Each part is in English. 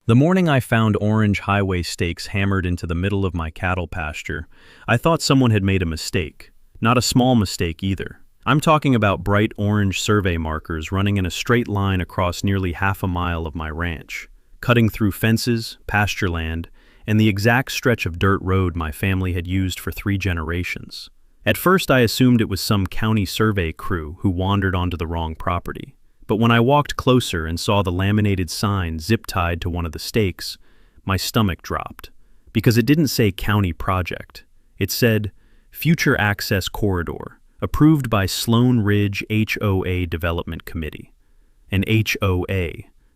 The morning I found orange highway stakes hammered into the middle of my cattle pasture, I thought someone had made a mistake. Not a small mistake either. I'm talking about bright orange survey markers running in a straight line across nearly half a mile of my ranch, cutting through fences, pasture land, and the exact stretch of dirt road my family had used for 3 generations. At first I assumed it was some county survey crew who wandered onto the wrong property. But when I walked closer and saw the laminated sign zip-tied to one of the stakes, my stomach dropped. Because it didn't say county project. It said, Future Access Corridor, approved by Sloan Ridge HOA Development Committee. An HOA,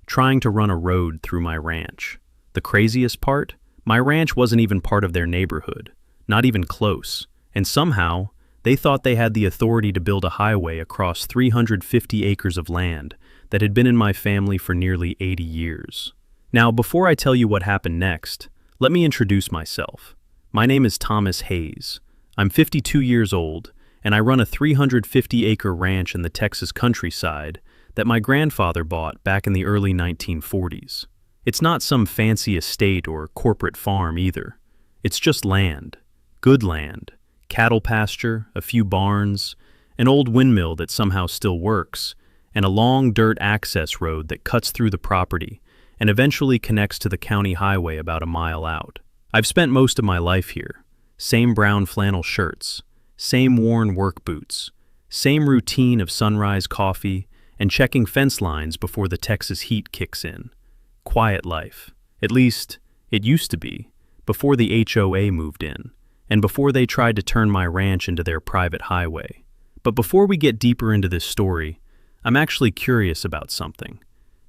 trying to run a road through my ranch. The craziest part? My ranch wasn't even part of their neighborhood. Not even close. And somehow, they thought they had the authority to build a highway across 350 acres of land that had been in my family for nearly 80 years. Now, before I tell you what happened next, let me introduce myself. My name is Thomas Hayes. I'm 52 years old, and I run a 350-acre ranch in the Texas countryside that my grandfather bought back in the early 1940s. It's not some fancy estate or corporate farm either. It's just land. Good land. Cattle pasture, a few barns, an old windmill that somehow still works, and a long dirt access road that cuts through the property and eventually connects to the county highway about a mile out. I've spent most of my life here. Same brown flannel shirts, same worn work boots, same routine of sunrise coffee and checking fence lines before the Texas heat kicks in. Quiet life. At least, it used to be, before the HOA moved in. And before they tried to turn my ranch into their private highway. But before we get deeper into this story, I'm actually curious about something.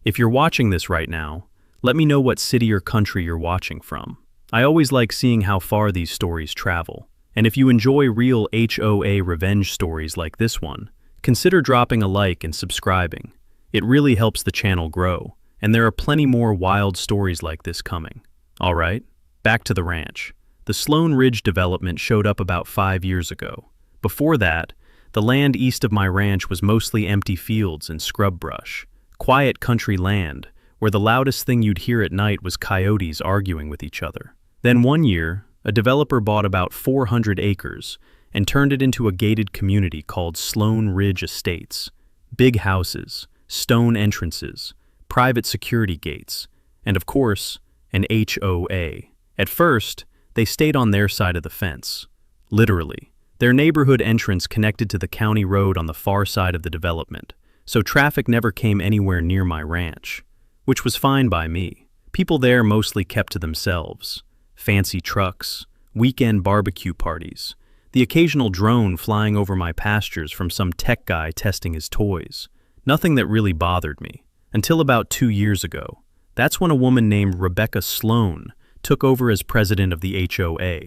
If you're watching this right now, let me know what city or country you're watching from. I always like seeing how far these stories travel. And if you enjoy real HOA revenge stories like this one, consider dropping a like and subscribing. It really helps the channel grow, and there are plenty more wild stories like this coming. All right, back to the ranch. The Sloan Ridge development showed up about 5 years ago. Before that, the land east of my ranch was mostly empty fields and scrub brush. Quiet country land, where the loudest thing you'd hear at night was coyotes arguing with each other. Then one year, a developer bought about 400 acres and turned it into a gated community called Sloan Ridge Estates. Big houses, stone entrances, private security gates, and of course, an HOA. At first, they stayed on their side of the fence. Literally. Their neighborhood entrance connected to the county road on the far side of the development, so traffic never came anywhere near my ranch, which was fine by me. People there mostly kept to themselves. Fancy trucks, weekend barbecue parties, the occasional drone flying over my pastures from some tech guy testing his toys. Nothing that really bothered me. Until about 2 years ago. That's when a woman named Rebecca Sloan took over as president of the HOA.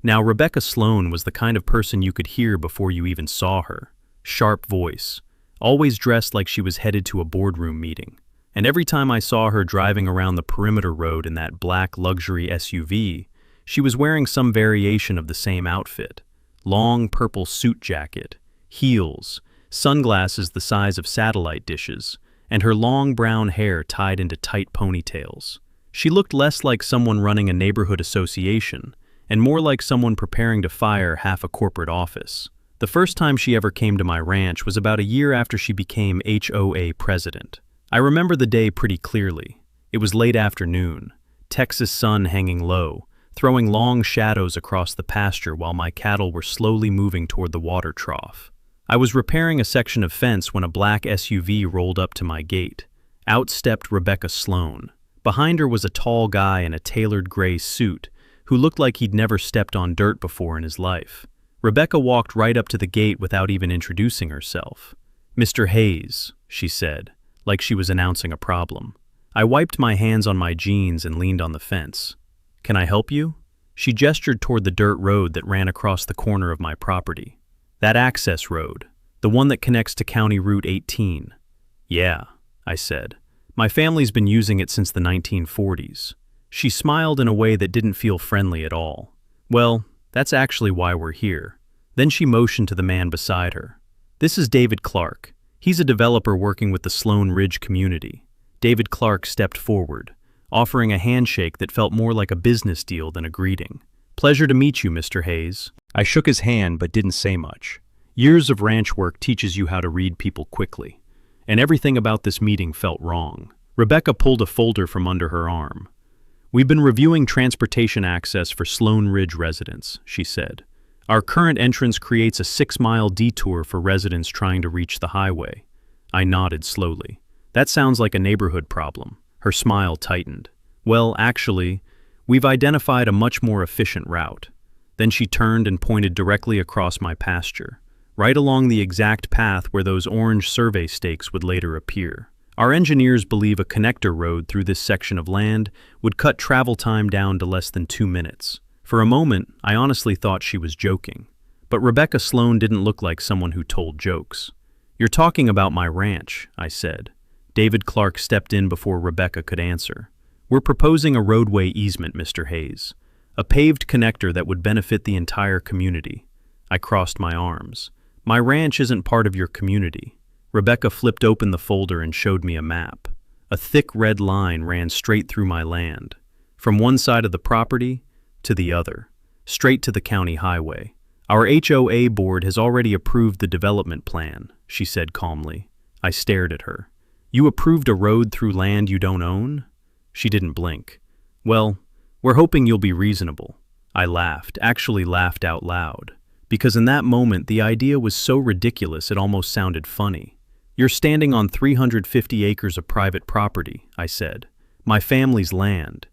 Now, Rebecca Sloan was the kind of person you could hear before you even saw her. Sharp voice, always dressed like she was headed to a boardroom meeting. And every time I saw her driving around the perimeter road in that black luxury SUV, she was wearing some variation of the same outfit. Long purple suit jacket, heels, sunglasses the size of satellite dishes, and her long brown hair tied into tight ponytails. She looked less like someone running a neighborhood association and more like someone preparing to fire half a corporate office. The first time she ever came to my ranch was about a year after she became HOA president. I remember the day pretty clearly. It was late afternoon, Texas sun hanging low, throwing long shadows across the pasture while my cattle were slowly moving toward the water trough. I was repairing a section of fence when a black SUV rolled up to my gate. Out stepped Rebecca Sloan. Behind her was a tall guy in a tailored gray suit who looked like he'd never stepped on dirt before in his life. Rebecca walked right up to the gate without even introducing herself. "Mr. Hayes," she said, like she was announcing a problem. I wiped my hands on my jeans and leaned on the fence. "Can I help you?" She gestured toward the dirt road that ran across the corner of my property. "That access road, the one that connects to County Route 18. "Yeah," I said. "My family's been using it since the 1940s. She smiled in a way that didn't feel friendly at all. "Well, that's actually why we're here." Then she motioned to the man beside her. "This is David Clark. He's a developer working with the Sloan Ridge community." David Clark stepped forward, offering a handshake that felt more like a business deal than a greeting. "Pleasure to meet you, Mr. Hayes." I shook his hand but didn't say much. Years of ranch work teaches you how to read people quickly, and everything about this meeting felt wrong. Rebecca pulled a folder from under her arm. "We've been reviewing transportation access for Sloan Ridge residents," she said. "Our current entrance creates a 6-mile detour for residents trying to reach the highway." I nodded slowly. "That sounds like a neighborhood problem." Her smile tightened. "Well, actually, we've identified a much more efficient route." Then she turned and pointed directly across my pasture, right along the exact path where those orange survey stakes would later appear. "Our engineers believe a connector road through this section of land would cut travel time down to less than 2 minutes. For a moment, I honestly thought she was joking. But Rebecca Sloan didn't look like someone who told jokes. "You're talking about my ranch," I said. David Clark stepped in before Rebecca could answer. "We're proposing a roadway easement, Mr. Hayes. A paved connector that would benefit the entire community." I crossed my arms. "My ranch isn't part of your community." Rebecca flipped open the folder and showed me a map. A thick red line ran straight through my land, from one side of the property to the other, straight to the county highway. "Our HOA board has already approved the development plan," she said calmly. I stared at her. "You approved a road through land you don't own?" She didn't blink. "Well, we're hoping you'll be reasonable." I laughed, actually laughed out loud, because in that moment the idea was so ridiculous it almost sounded funny. "You're standing on 350 acres of private property," I said. "My family's land.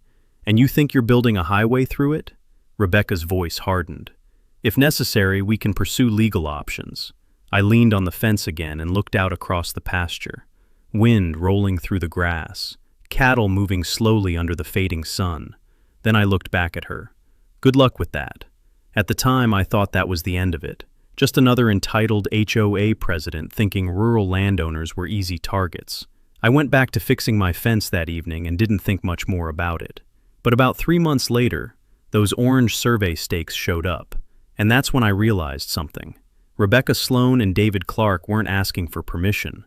And you think you're building a highway through it?" Rebecca's voice hardened. "If necessary, we can pursue legal options." I leaned on the fence again and looked out across the pasture. Wind rolling through the grass, cattle moving slowly under the fading sun. Then I looked back at her. "Good luck with that." At the time, I thought that was the end of it. Just another entitled HOA president thinking rural landowners were easy targets. I went back to fixing my fence that evening and didn't think much more about it. But about 3 months later, those orange survey stakes showed up. And that's when I realized something. Rebecca Sloan and David Clark weren't asking for permission.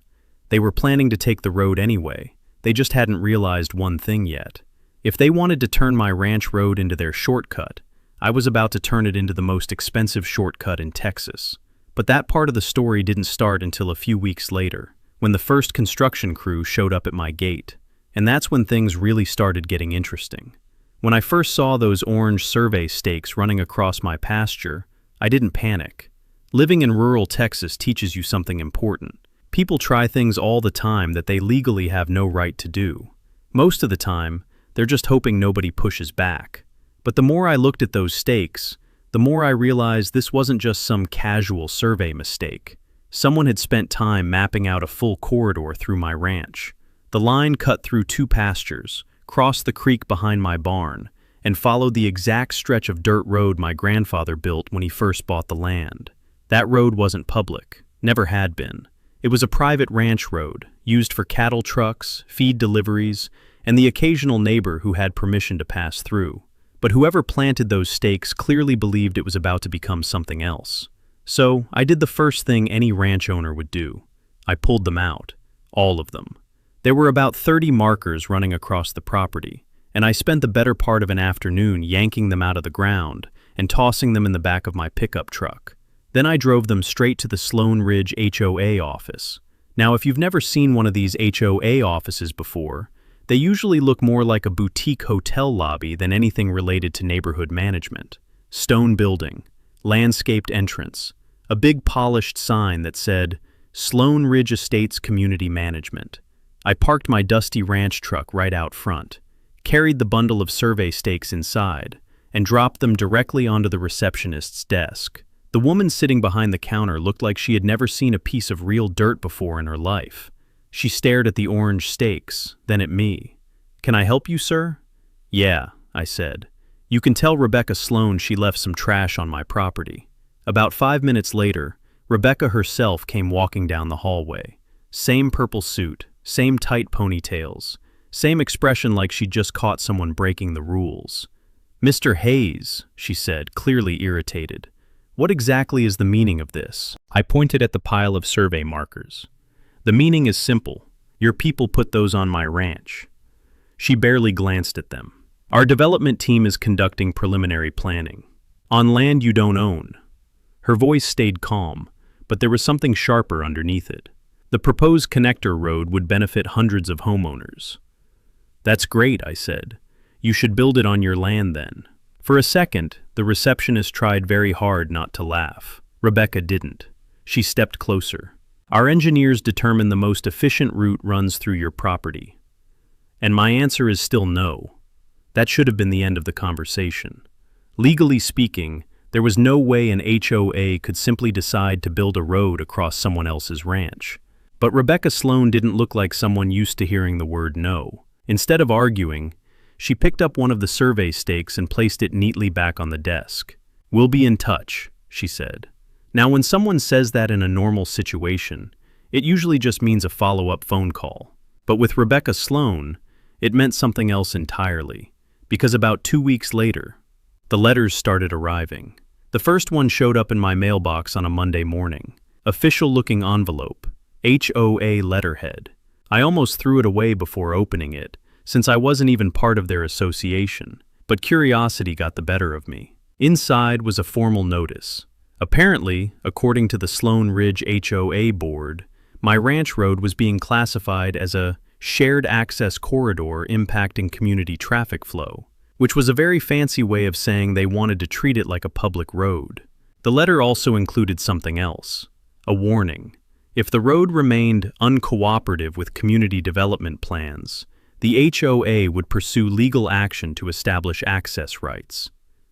They were planning to take the road anyway. They just hadn't realized one thing yet. If they wanted to turn my ranch road into their shortcut, I was about to turn it into the most expensive shortcut in Texas. But that part of the story didn't start until a few weeks later, when the first construction crew showed up at my gate. And that's when things really started getting interesting. When I first saw those orange survey stakes running across my pasture, I didn't panic. Living in rural Texas teaches you something important. People try things all the time that they legally have no right to do. Most of the time, they're just hoping nobody pushes back. But the more I looked at those stakes, the more I realized this wasn't just some casual survey mistake. Someone had spent time mapping out a full corridor through my ranch. The line cut through 2 pastures, crossed the creek behind my barn, and followed the exact stretch of dirt road my grandfather built when he first bought the land. That road wasn't public, never had been. It was a private ranch road, used for cattle trucks, feed deliveries, and the occasional neighbor who had permission to pass through. But whoever planted those stakes clearly believed it was about to become something else. So I did the first thing any ranch owner would do. I pulled them out, all of them. There were about 30 markers running across the property, and I spent the better part of an afternoon yanking them out of the ground and tossing them in the back of my pickup truck. Then I drove them straight to the Sloan Ridge HOA office. Now, if you've never seen one of these HOA offices before, they usually look more like a boutique hotel lobby than anything related to neighborhood management. Stone building, landscaped entrance, a big polished sign that said, Sloan Ridge Estates Community Management. I parked my dusty ranch truck right out front, carried the bundle of survey stakes inside, and dropped them directly onto the receptionist's desk. The woman sitting behind the counter looked like she had never seen a piece of real dirt before in her life. She stared at the orange stakes, then at me. "Can I help you, sir?" "Yeah," I said. "You can tell Rebecca Sloan she left some trash on my property." About 5 minutes later, Rebecca herself came walking down the hallway. Same purple suit, same tight ponytails, same expression like she'd just caught someone breaking the rules. "Mr. Hayes," she said, clearly irritated. "What exactly is the meaning of this?" I pointed at the pile of survey markers. "The meaning is simple. Your people put those on my ranch." She barely glanced at them. Our development team is conducting preliminary planning. On land you don't own. Her voice stayed calm, but there was something sharper underneath it. The proposed connector road would benefit hundreds of homeowners. That's great, I said. You should build it on your land then. For a second, the receptionist tried very hard not to laugh. Rebecca didn't. She stepped closer. Our engineers determine the most efficient route runs through your property. And my answer is still no. That should have been the end of the conversation. Legally speaking, there was no way an HOA could simply decide to build a road across someone else's ranch. But Rebecca Sloan didn't look like someone used to hearing the word no. Instead of arguing, she picked up one of the survey stakes and placed it neatly back on the desk. "We'll be in touch," she said. Now, when someone says that in a normal situation, it usually just means a follow-up phone call. But with Rebecca Sloan, it meant something else entirely, because about 2 weeks later, the letters started arriving. The first one showed up in my mailbox on a Monday morning. Official-looking envelope, HOA letterhead. I almost threw it away before opening it, since I wasn't even part of their association, but curiosity got the better of me. Inside was a formal notice. Apparently, according to the Sloan Ridge HOA board, my ranch road was being classified as a shared access corridor impacting community traffic flow, which was a very fancy way of saying they wanted to treat it like a public road. The letter also included something else, a warning. If the road remained uncooperative with community development plans, the HOA would pursue legal action to establish access rights.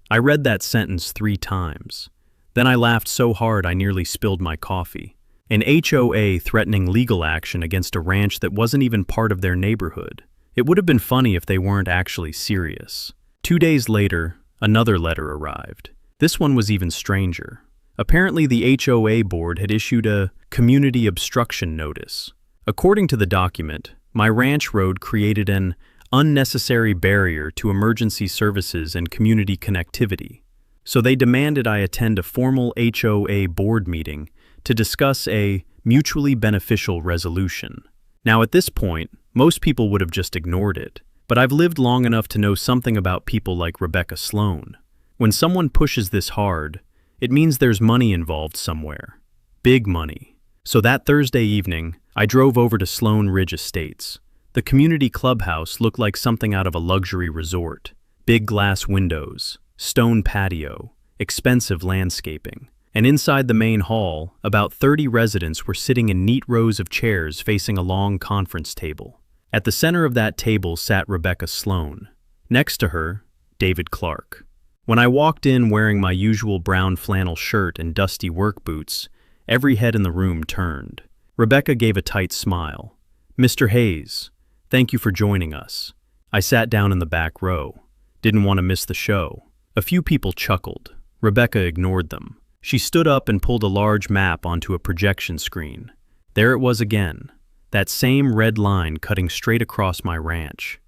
I read that sentence 3 times. Then I laughed so hard I nearly spilled my coffee. An HOA threatening legal action against a ranch that wasn't even part of their neighborhood. It would have been funny if they weren't actually serious. 2 days later, another letter arrived. This one was even stranger. Apparently, the HOA board had issued a community obstruction notice. According to the document, my ranch road created an unnecessary barrier to emergency services and community connectivity. So they demanded I attend a formal HOA board meeting to discuss a mutually beneficial resolution. Now at this point, most people would have just ignored it, but I've lived long enough to know something about people like Rebecca Sloan. When someone pushes this hard, it means there's money involved somewhere. Big money. So that Thursday evening, I drove over to Sloan Ridge Estates. The community clubhouse looked like something out of a luxury resort. Big glass windows, stone patio, expensive landscaping. And inside the main hall, about 30 residents were sitting in neat rows of chairs facing a long conference table. At the center of that table sat Rebecca Sloan. Next to her, David Clark. When I walked in wearing my usual brown flannel shirt and dusty work boots, every head in the room turned. Rebecca gave a tight smile. "Mr. Hayes, thank you for joining us." I sat down in the back row. Didn't want to miss the show. A few people chuckled. Rebecca ignored them. She stood up and pulled a large map onto a projection screen. There it was again, that same red line cutting straight across my ranch.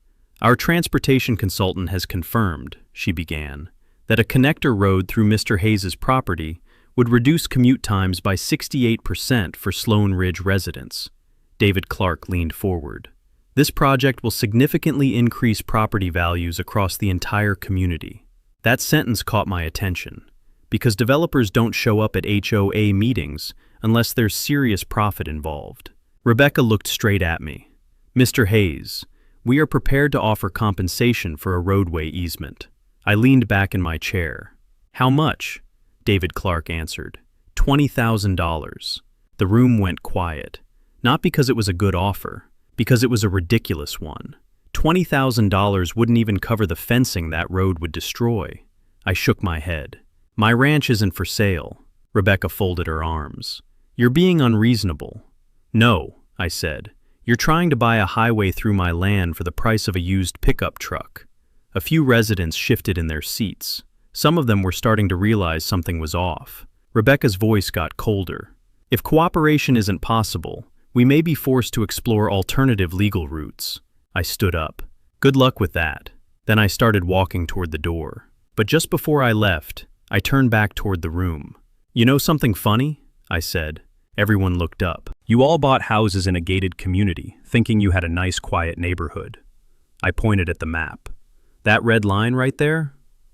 "Our transportation consultant has confirmed," she began, "that a connector road through Mr. Hayes' property would reduce commute times by 68% for Sloan Ridge residents." David Clark leaned forward. "This project will significantly increase property values across the entire community." That sentence caught my attention, because developers don't show up at HOA meetings unless there's serious profit involved. Rebecca looked straight at me. "Mr. Hayes, we are prepared to offer compensation for a roadway easement." I leaned back in my chair. "How much?" David Clark answered. $20,000. The room went quiet. Not because it was a good offer, because it was a ridiculous one. $20,000 wouldn't even cover the fencing that road would destroy. I shook my head. "My ranch isn't for sale." Rebecca folded her arms. "You're being unreasonable." "No," I said. "You're trying to buy a highway through my land for the price of a used pickup truck." A few residents shifted in their seats. Some of them were starting to realize something was off. Rebecca's voice got colder. "If cooperation isn't possible, we may be forced to explore alternative legal routes." I stood up. "Good luck with that." Then I started walking toward the door. But just before I left, I turned back toward the room. "You know something funny?" I said. Everyone looked up. "You all bought houses in a gated community, thinking you had a nice, quiet neighborhood. I pointed at the map. That red line right there?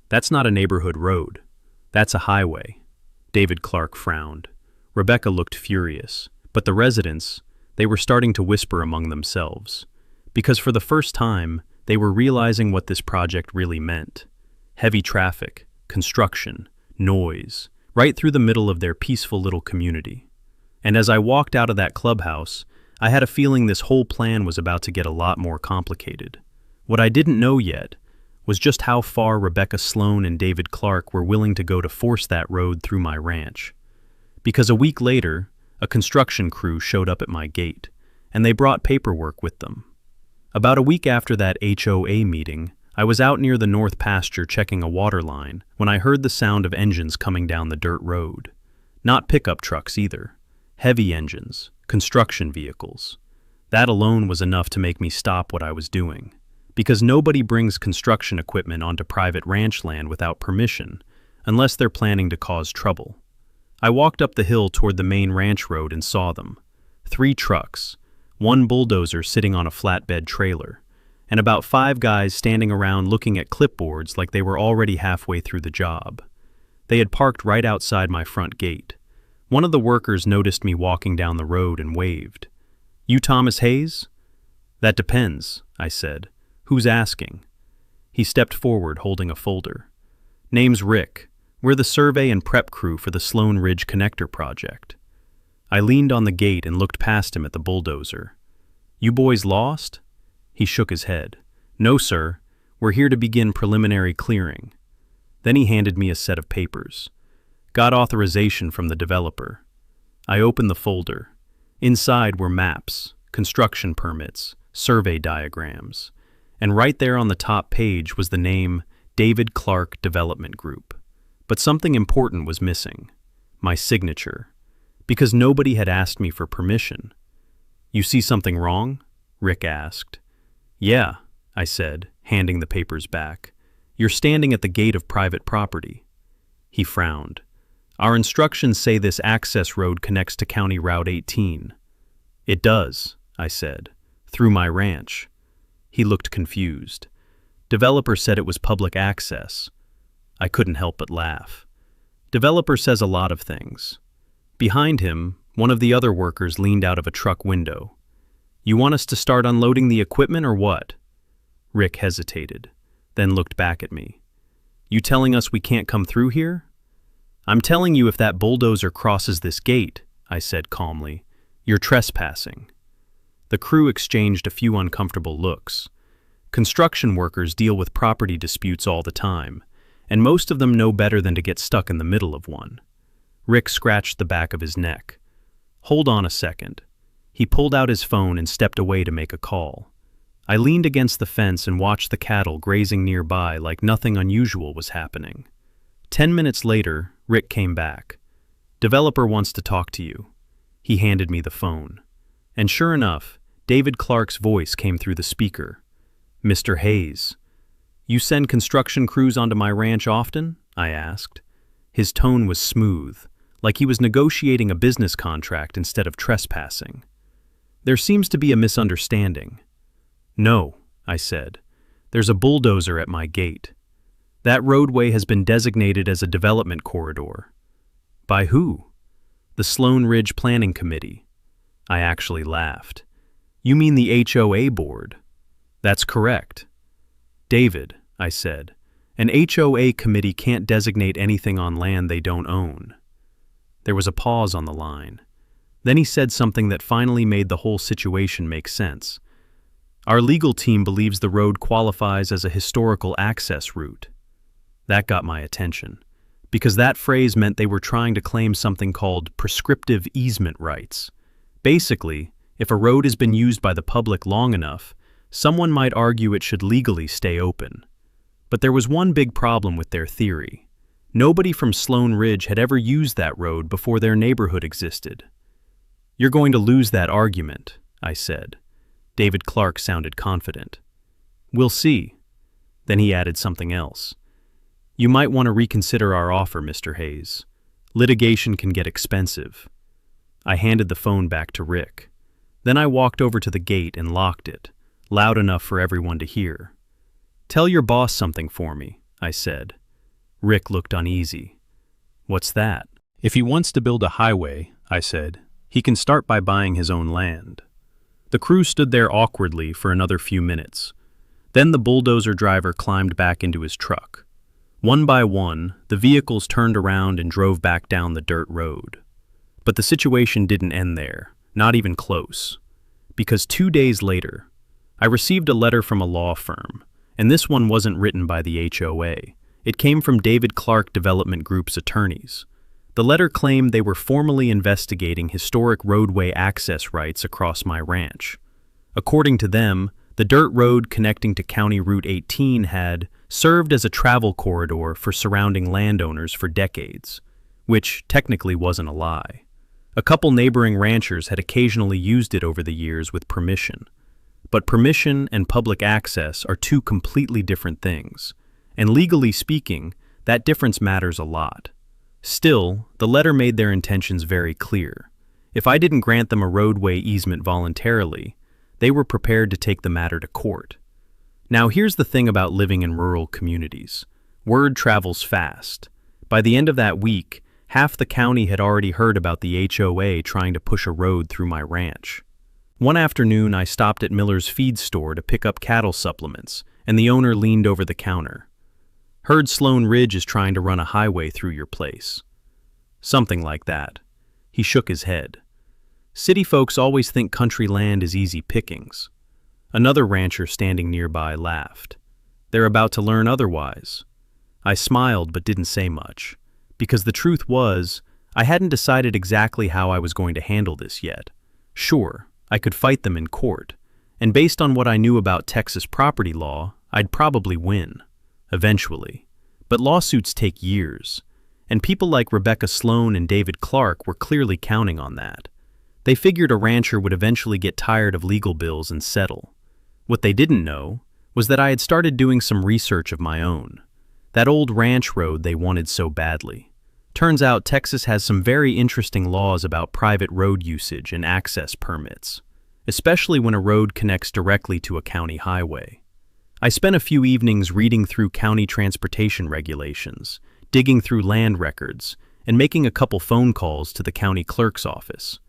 That's not a neighborhood road. That's a highway. David Clark frowned. Rebecca looked furious, but the residents, they were starting to whisper among themselves. Because for the first time, they were realizing what this project really meant. Heavy traffic, construction, noise, right through the middle of their peaceful little community. And as I walked out of that clubhouse, I had a feeling this whole plan was about to get a lot more complicated. What I didn't know yet was just how far Rebecca Sloan and David Clark were willing to go to force that road through my ranch. Because a week later, a construction crew showed up at my gate, and they brought paperwork with them. About a week after that HOA meeting, I was out near the north pasture checking a water line when I heard the sound of engines coming down the dirt road. Not pickup trucks either. Heavy engines, construction vehicles. That alone was enough to make me stop what I was doing. Because nobody brings construction equipment onto private ranch land without permission, unless they're planning to cause trouble. I walked up the hill toward the main ranch road and saw them. 3 trucks, 1 bulldozer sitting on a flatbed trailer, and about 5 guys standing around looking at clipboards like they were already halfway through the job. They had parked right outside my front gate. One of the workers noticed me walking down the road and waved. "You Thomas Hayes?" "That depends," I said. "Who's asking?" He stepped forward holding a folder. "Name's Rick. We're the survey and prep crew for the Sloan Ridge Connector project." I leaned on the gate and looked past him at the bulldozer. "You boys lost?" He shook his head. "No, sir. We're here to begin preliminary clearing." Then he handed me a set of papers. "Got authorization from the developer." I opened the folder. Inside were maps, construction permits, survey diagrams. And right there on the top page was the name David Clark Development Group. But something important was missing. My signature. Because nobody had asked me for permission. "You see something wrong?" Rick asked. "Yeah," I said, handing the papers back. "You're standing at the gate of private property." He frowned. "Our instructions say this access road connects to County Route 18. "It does," I said, "through my ranch." He looked confused. "Developer said it was public access." I couldn't help but laugh. Developer says a lot of things. Behind him, one of the other workers leaned out of a truck window. "You want us to start unloading the equipment or what?" Rick hesitated, then looked back at me. "You telling us we can't come through here?" "I'm telling you if that bulldozer crosses this gate," I said calmly, "you're trespassing." The crew exchanged a few uncomfortable looks. Construction workers deal with property disputes all the time, and most of them know better than to get stuck in the middle of one. Rick scratched the back of his neck. "Hold on a second." He pulled out his phone and stepped away to make a call. I leaned against the fence and watched the cattle grazing nearby like nothing unusual was happening. 10 minutes later, Rick came back. "Developer wants to talk to you." He handed me the phone. And sure enough, David Clark's voice came through the speaker. "Mr. Hayes, you send construction crews onto my ranch often?" I asked. His tone was smooth, like he was negotiating a business contract instead of trespassing. "There seems to be a misunderstanding." "No," I said. "There's a bulldozer at my gate. That roadway has been designated as a development corridor." "By who?" "The Sloan Ridge Planning Committee." I actually laughed. "You mean the HOA board?" "That's correct." "David," I said, "an HOA committee can't designate anything on land they don't own." There was a pause on the line. Then he said something that finally made the whole situation make sense. "Our legal team believes the road qualifies as a historical access route." That got my attention, because that phrase meant they were trying to claim something called prescriptive easement rights. Basically, if a road has been used by the public long enough, someone might argue it should legally stay open. But there was one big problem with their theory. Nobody from Sloan Ridge had ever used that road before their neighborhood existed. "You're going to lose that argument," I said. David Clark sounded confident. "We'll see." Then he added something else. "You might want to reconsider our offer, Mr. Hayes. Litigation can get expensive." I handed the phone back to Rick. Then I walked over to the gate and locked it, loud enough for everyone to hear. "Tell your boss something for me," I said. Rick looked uneasy. "What's that?" "If he wants to build a highway," I said, "he can start by buying his own land." The crew stood there awkwardly for another few minutes. Then the bulldozer driver climbed back into his truck. One by one, the vehicles turned around and drove back down the dirt road. But the situation didn't end there, not even close. Because 2 days later, I received a letter from a law firm, and this one wasn't written by the HOA. It came from David Clark Development Group's attorneys. The letter claimed they were formally investigating historic roadway access rights across my ranch. According to them, the dirt road connecting to County Route 18 had served as a travel corridor for surrounding landowners for decades, which technically wasn't a lie. A couple neighboring ranchers had occasionally used it over the years with permission. But permission and public access are two completely different things, and legally speaking, that difference matters a lot. Still, the letter made their intentions very clear. If I didn't grant them a roadway easement voluntarily, they were prepared to take the matter to court. Now here's the thing about living in rural communities. Word travels fast. By the end of that week, half the county had already heard about the HOA trying to push a road through my ranch. One afternoon, I stopped at Miller's feed store to pick up cattle supplements, and the owner leaned over the counter. "Heard Sloan Ridge is trying to run a highway through your place." Something like that. He shook his head. "City folks always think country land is easy pickings." Another rancher standing nearby laughed. "They're about to learn otherwise." I smiled but didn't say much, because the truth was, I hadn't decided exactly how I was going to handle this yet. Sure, I could fight them in court, and based on what I knew about Texas property law, I'd probably win. Eventually. But lawsuits take years, and people like Rebecca Sloan and David Clark were clearly counting on that. They figured a rancher would eventually get tired of legal bills and settle. What they didn't know was that I had started doing some research of my own. That old ranch road they wanted so badly. Turns out Texas has some very interesting laws about private road usage and access permits, especially when a road connects directly to a county highway. I spent a few evenings reading through county transportation regulations, digging through land records, and making a couple phone calls to the county clerk's office.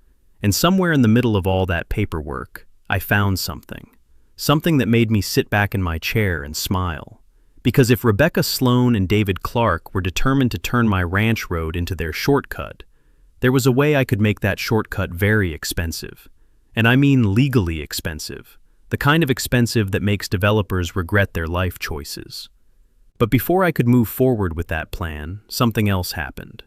And somewhere in the middle of all that paperwork, I found something. Something that made me sit back in my chair and smile. Because if Rebecca Sloan and David Clark were determined to turn my ranch road into their shortcut, there was a way I could make that shortcut very expensive. And I mean legally expensive. The kind of expensive that makes developers regret their life choices. But before I could move forward with that plan, something else happened.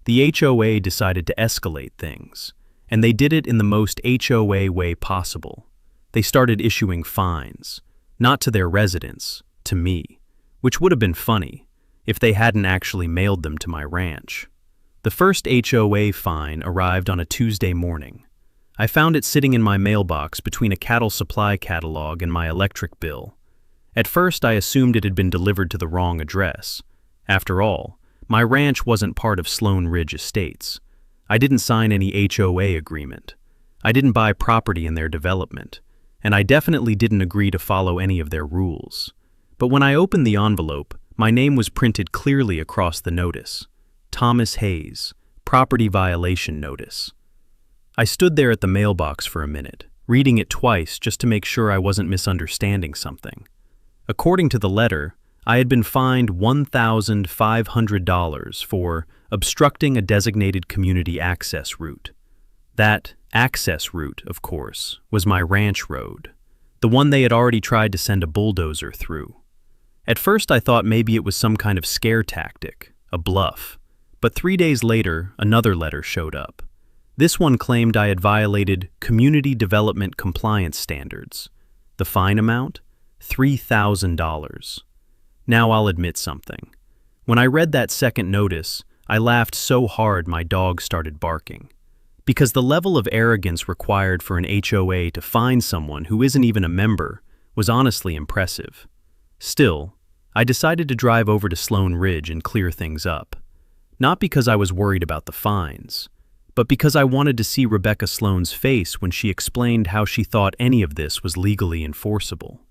The HOA decided to escalate things, and they did it in the most HOA way possible. They started issuing fines, not to their residents, to me, which would have been funny if they hadn't actually mailed them to my ranch. The first HOA fine arrived on a Tuesday morning. I found it sitting in my mailbox between a cattle supply catalog and my electric bill. At first, I assumed it had been delivered to the wrong address. After all, my ranch wasn't part of Sloan Ridge Estates. I didn't sign any HOA agreement. I didn't buy property in their development, and I definitely didn't agree to follow any of their rules. But when I opened the envelope, my name was printed clearly across the notice. Thomas Hayes, Property Violation Notice. I stood there at the mailbox for a minute, reading it twice just to make sure I wasn't misunderstanding something. According to the letter, I had been fined $1,500 for obstructing a designated community access route. That access route, of course, was my ranch road, the one they had already tried to send a bulldozer through. At first I thought maybe it was some kind of scare tactic, a bluff, but 3 days later another letter showed up. This one claimed I had violated Community Development Compliance Standards. The fine amount? $3,000. Now I'll admit something. When I read that second notice, I laughed so hard my dog started barking. Because the level of arrogance required for an HOA to fine someone who isn't even a member was honestly impressive. Still, I decided to drive over to Sloan Ridge and clear things up. Not because I was worried about the fines, but because I wanted to see Rebecca Sloane's face when she explained how she thought any of this was legally enforceable.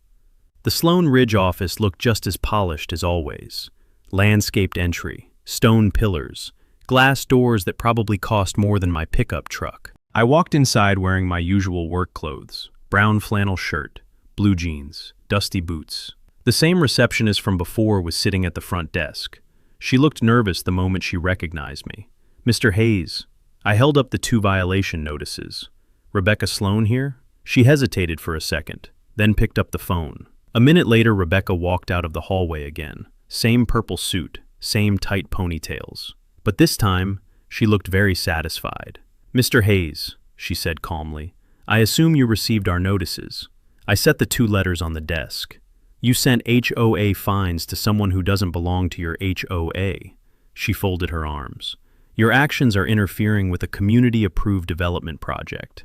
The Sloane Ridge office looked just as polished as always. Landscaped entry, stone pillars, glass doors that probably cost more than my pickup truck. I walked inside wearing my usual work clothes, brown flannel shirt, blue jeans, dusty boots. The same receptionist from before was sitting at the front desk. She looked nervous the moment she recognized me. "Mr. Hayes." I held up the 2 violation notices. "Rebecca Sloane here?" She hesitated for a second, then picked up the phone. A minute later, Rebecca walked out of the hallway again. Same purple suit, same tight ponytails. But this time, she looked very satisfied. "Mr. Hayes," she said calmly, "I assume you received our notices." I set the 2 letters on the desk. "You sent HOA fines to someone who doesn't belong to your HOA." She folded her arms. "Your actions are interfering with a community-approved development project.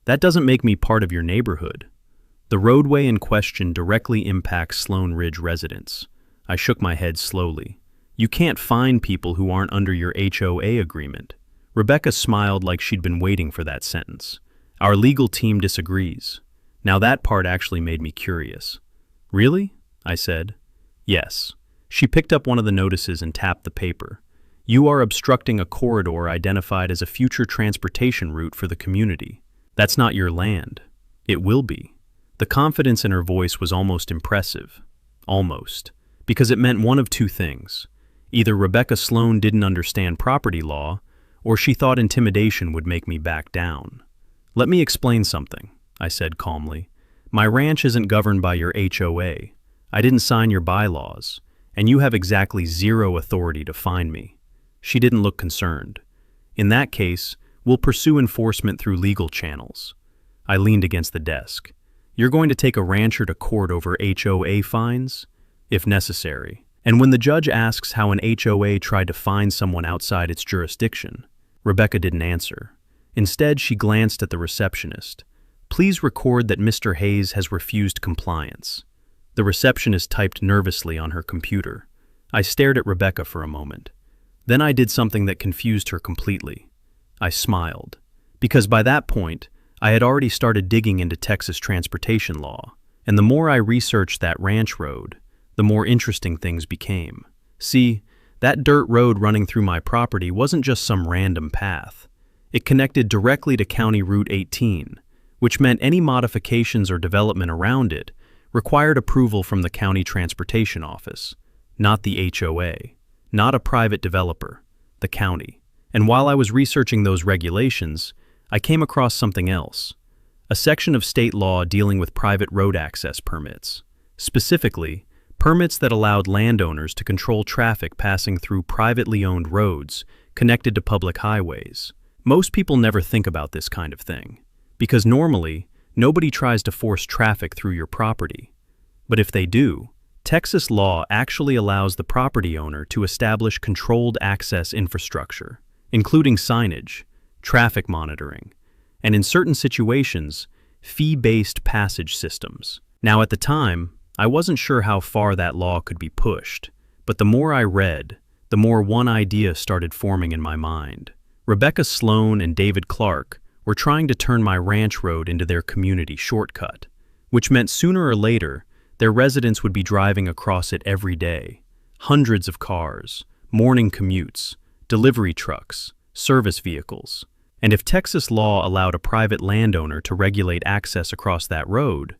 That doesn't make me part of your neighborhood. The roadway in question directly impacts Sloane Ridge residents." I shook my head slowly. "You can't fine people who aren't under your HOA agreement." Rebecca smiled like she'd been waiting for that sentence. "Our legal team disagrees." Now that part actually made me curious. "Really?" I said. "Yes." She picked up one of the notices and tapped the paper. "You are obstructing a corridor identified as a future transportation route for the community. That's not your land. It will be." The confidence in her voice was almost impressive. Almost. Because it meant one of 2 things. Either Rebecca Sloane didn't understand property law, or she thought intimidation would make me back down. "Let me explain something," I said calmly. "My ranch isn't governed by your HOA. I didn't sign your bylaws, and you have exactly 0 authority to fine me." She didn't look concerned. "In that case, we'll pursue enforcement through legal channels." I leaned against the desk. "You're going to take a rancher to court over HOA fines?" "If necessary." And when the judge asks how an HOA tried to fine someone outside its jurisdiction, Rebecca didn't answer. Instead, she glanced at the receptionist. "Please record that Mr. Hayes has refused compliance." The receptionist typed nervously on her computer. I stared at Rebecca for a moment. Then I did something that confused her completely. I smiled. Because by that point, I had already started digging into Texas transportation law, and the more I researched that ranch road, the more interesting things became. See, that dirt road running through my property wasn't just some random path. It connected directly to County Route 18, which meant any modifications or development around it required approval from the county transportation office, not the HOA, not a private developer, the county. And while I was researching those regulations, I came across something else, a section of state law dealing with private road access permits. Specifically, permits that allowed landowners to control traffic passing through privately owned roads connected to public highways. Most people never think about this kind of thing, because normally, nobody tries to force traffic through your property. But if they do, Texas law actually allows the property owner to establish controlled access infrastructure, including signage, traffic monitoring, and in certain situations, fee-based passage systems. Now at the time, I wasn't sure how far that law could be pushed, but the more I read, the more one idea started forming in my mind. Rebecca Sloane and David Clark were trying to turn my ranch road into their community shortcut, which meant sooner or later, their residents would be driving across it every day. Hundreds of cars, morning commutes, delivery trucks, service vehicles. And if Texas law allowed a private landowner to regulate access across that road,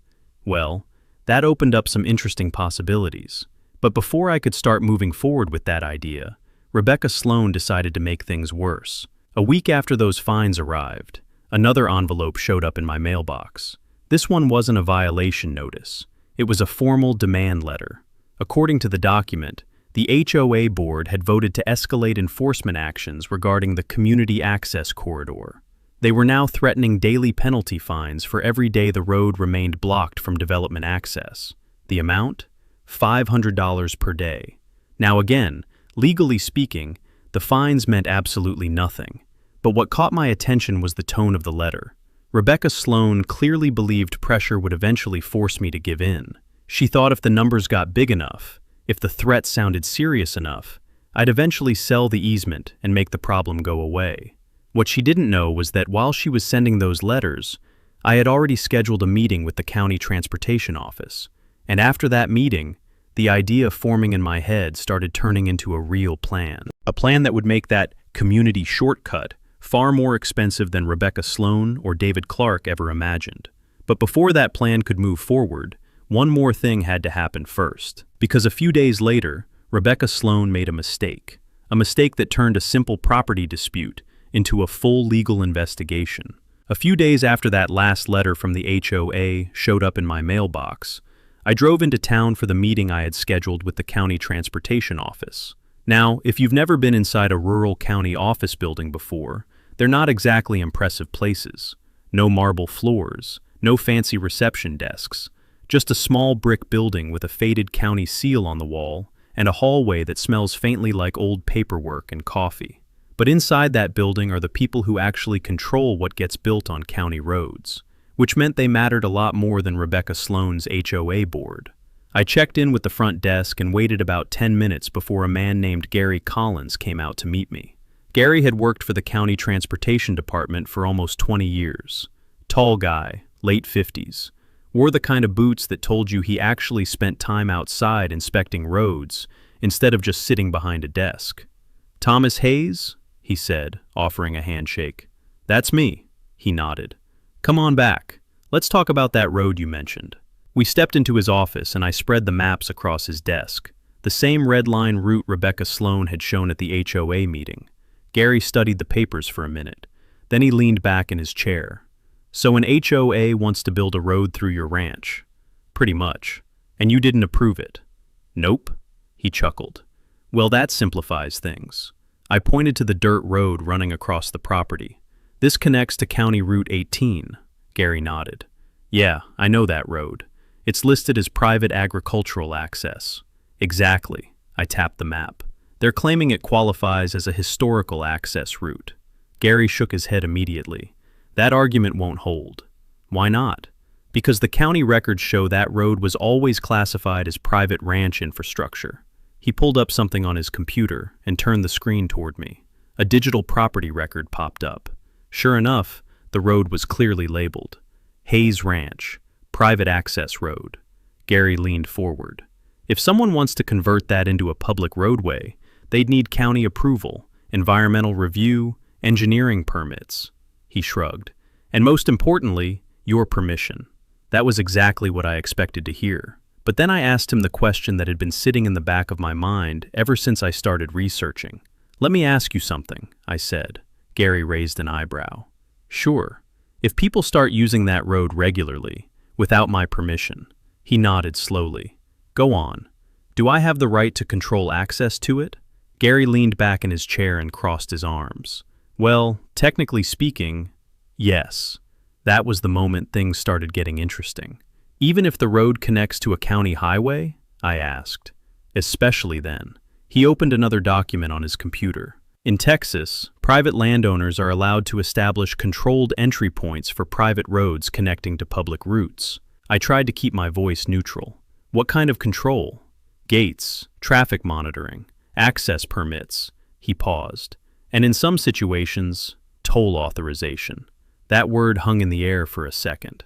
well, that opened up some interesting possibilities. But before I could start moving forward with that idea, Rebecca Sloane decided to make things worse. A week after those fines arrived, another envelope showed up in my mailbox. This one wasn't a violation notice. It was a formal demand letter. According to the document, the HOA board had voted to escalate enforcement actions regarding the community access corridor. They were now threatening daily penalty fines for every day the road remained blocked from development access. The amount? $500 per day. Now again, legally speaking, the fines meant absolutely nothing. But what caught my attention was the tone of the letter. Rebecca Sloane clearly believed pressure would eventually force me to give in. She thought if the numbers got big enough, if the threat sounded serious enough, I'd eventually sell the easement and make the problem go away. What she didn't know was that while she was sending those letters, I had already scheduled a meeting with the county transportation office. And after that meeting, the idea forming in my head started turning into a real plan. A plan that would make that community shortcut far more expensive than Rebecca Sloan or David Clark ever imagined. But before that plan could move forward, one more thing had to happen first. Because a few days later, Rebecca Sloan made a mistake that turned a simple property dispute into a full legal investigation. A few days after that last letter from the HOA showed up in my mailbox, I drove into town for the meeting I had scheduled with the county transportation office. Now, if you've never been inside a rural county office building before, they're not exactly impressive places. No marble floors, no fancy reception desks, just a small brick building with a faded county seal on the wall and a hallway that smells faintly like old paperwork and coffee. But inside that building are the people who actually control what gets built on county roads, which meant they mattered a lot more than Rebecca Sloan's HOA board. I checked in with the front desk and waited about 10 minutes before a man named Gary Collins came out to meet me. Gary had worked for the county transportation department for almost 20 years. Tall guy, late 50s. Wore the kind of boots that told you he actually spent time outside inspecting roads instead of just sitting behind a desk. "Thomas Hayes?" he said, offering a handshake. "That's me," he nodded. "Come on back. Let's talk about that road you mentioned." We stepped into his office and I spread the maps across his desk. The same red line route Rebecca Sloan had shown at the HOA meeting. Gary studied the papers for a minute. Then he leaned back in his chair. "So an HOA wants to build a road through your ranch?" "Pretty much. And you didn't approve it?" "Nope," he chuckled. "Well, that simplifies things." I pointed to the dirt road running across the property. "This connects to County Route 18, Gary nodded. "Yeah, I know that road. It's listed as private agricultural access." "Exactly," I tapped the map. "They're claiming it qualifies as a historical access route." Gary shook his head immediately. "That argument won't hold." "Why not?" "Because the county records show that road was always classified as private ranch infrastructure." He pulled up something on his computer and turned the screen toward me. A digital property record popped up. Sure enough, the road was clearly labeled. Hayes Ranch, Private Access Road. Gary leaned forward. "If someone wants to convert that into a public roadway, they'd need county approval, environmental review, engineering permits." He shrugged. "And most importantly, your permission." That was exactly what I expected to hear. But then I asked him the question that had been sitting in the back of my mind ever since I started researching. "Let me ask you something," I said. Gary raised an eyebrow. "Sure. If people start using that road regularly, without my permission," he nodded slowly. "Go on. Do I have the right to control access to it?" Gary leaned back in his chair and crossed his arms. "Well, technically speaking, yes." That was the moment things started getting interesting. "Even if the road connects to a county highway?" I asked. "Especially then." He opened another document on his computer. "In Texas, private landowners are allowed to establish controlled entry points for private roads connecting to public routes." I tried to keep my voice neutral. "What kind of control?" "Gates, traffic monitoring, access permits." He paused. "And in some situations, toll authorization." That word hung in the air for a second.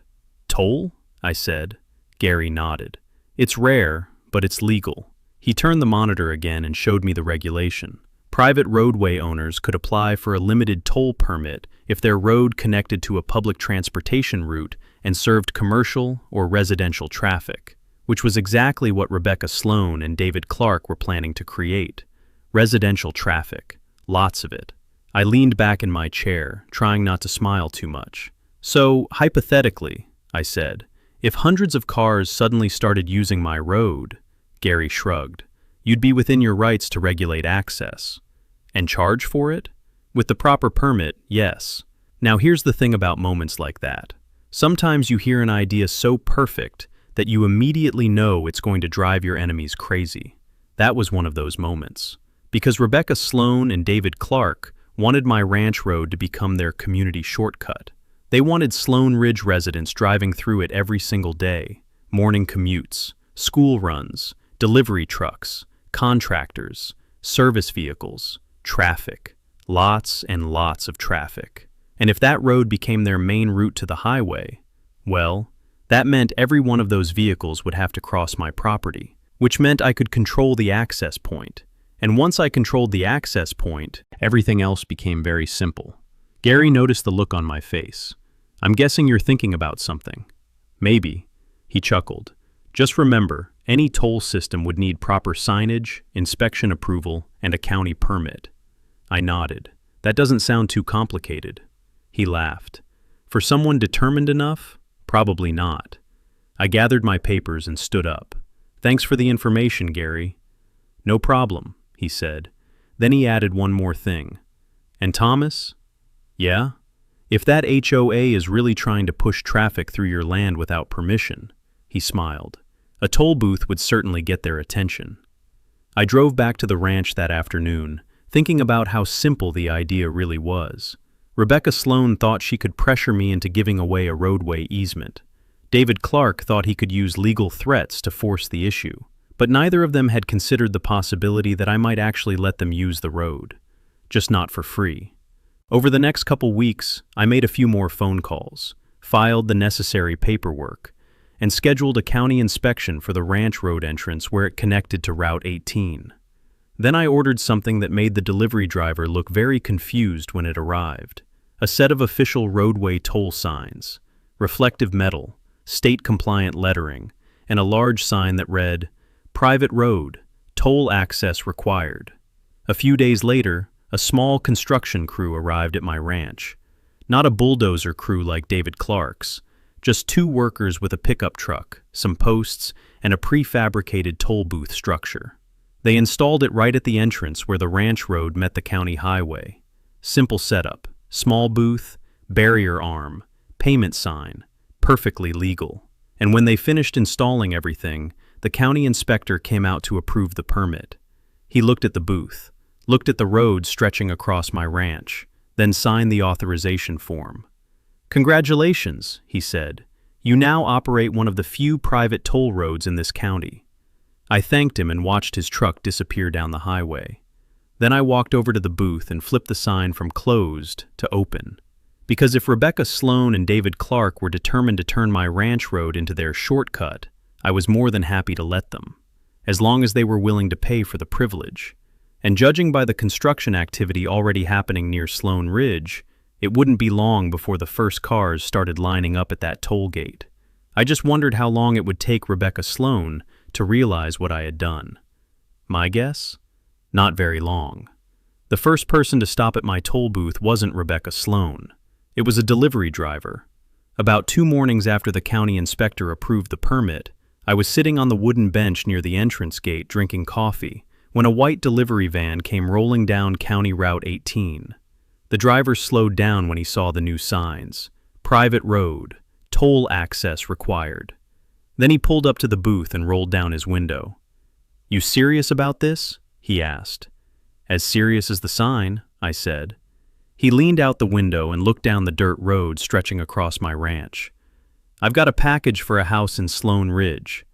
"Toll?" I said. Gary nodded. "It's rare, but it's legal." He turned the monitor again and showed me the regulation. Private roadway owners could apply for a limited toll permit if their road connected to a public transportation route and served commercial or residential traffic, which was exactly what Rebecca Sloan and David Clark were planning to create. Residential traffic. Lots of it. I leaned back in my chair, trying not to smile too much. "So, hypothetically," I said, "if hundreds of cars suddenly started using my road," Gary shrugged, "you'd be within your rights to regulate access." "And charge for it?" "With the proper permit, yes." Now here's the thing about moments like that. Sometimes you hear an idea so perfect that you immediately know it's going to drive your enemies crazy. That was one of those moments. Because Rebecca Sloan and David Clark wanted my ranch road to become their community shortcut. They wanted Sloan Ridge residents driving through it every single day, morning commutes, school runs, delivery trucks, contractors, service vehicles, traffic, Lots and lots of traffic. And if that road became their main route to the highway, well, that meant every one of those vehicles would have to cross my property, which meant I could control the access point. And once I controlled the access point, everything else became very simple. Gary noticed the look on my face. "I'm guessing you're thinking about something." "Maybe," he chuckled. "Just remember, any toll system would need proper signage, inspection approval, and a county permit." I nodded. "That doesn't sound too complicated." He laughed. "For someone determined enough? Probably not." I gathered my papers and stood up. "Thanks for the information, Gary." "No problem," he said. Then he added one more thing. "And Thomas?" "Yeah? If that HOA is really trying to push traffic through your land without permission," he smiled, "a toll booth would certainly get their attention." I drove back to the ranch that afternoon, thinking about how simple the idea really was. Rebecca Sloan thought she could pressure me into giving away a roadway easement. David Clark thought he could use legal threats to force the issue, but neither of them had considered the possibility that I might actually let them use the road, just not for free. Over the next couple weeks, I made a few more phone calls, filed the necessary paperwork, and scheduled a county inspection for the ranch road entrance where it connected to Route 18. Then I ordered something that made the delivery driver look very confused when it arrived. A set of official roadway toll signs, reflective metal, state-compliant lettering, and a large sign that read, "Private road, toll access required." A few days later, a small construction crew arrived at my ranch. Not a bulldozer crew like David Clark's, just 2 workers with a pickup truck, some posts, and a prefabricated toll booth structure. They installed it right at the entrance where the ranch road met the county highway. Simple setup. Small booth, barrier arm, payment sign, perfectly legal. And when they finished installing everything, the county inspector came out to approve the permit. He looked at the booth, looked at the road stretching across my ranch, then signed the authorization form. "Congratulations," he said. "You now operate one of the few private toll roads in this county." I thanked him and watched his truck disappear down the highway. Then I walked over to the booth and flipped the sign from closed to open. Because if Rebecca Sloan and David Clark were determined to turn my ranch road into their shortcut, I was more than happy to let them, as long as they were willing to pay for the privilege. And judging by the construction activity already happening near Sloan Ridge, it wouldn't be long before the first cars started lining up at that toll gate. I just wondered how long it would take Rebecca Sloan to realize what I had done. My guess? Not very long. The first person to stop at my toll booth wasn't Rebecca Sloan. It was a delivery driver. About 2 mornings after the county inspector approved the permit, I was sitting on the wooden bench near the entrance gate drinking coffee when a white delivery van came rolling down County Route 18. The driver slowed down when he saw the new signs. Private road, toll access required. Then he pulled up to the booth and rolled down his window. "You serious about this?" he asked. "As serious as the sign," I said. He leaned out the window and looked down the dirt road stretching across my ranch. "I've got a package for a house in Sloan Ridge."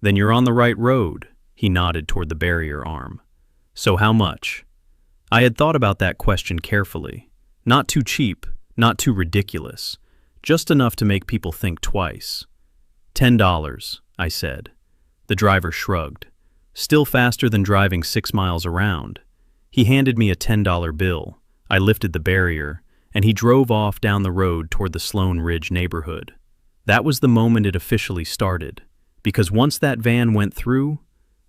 "Then you're on the right road," he nodded toward the barrier arm. "So how much?" I had thought about that question carefully. Not too cheap, not too ridiculous, just enough to make people think twice. $10, I said. The driver shrugged. Still faster than driving 6 miles around. He handed me a $10 bill. I lifted the barrier, and he drove off down the road toward the Sloan Ridge neighborhood. That was the moment it officially started, because once that van went through,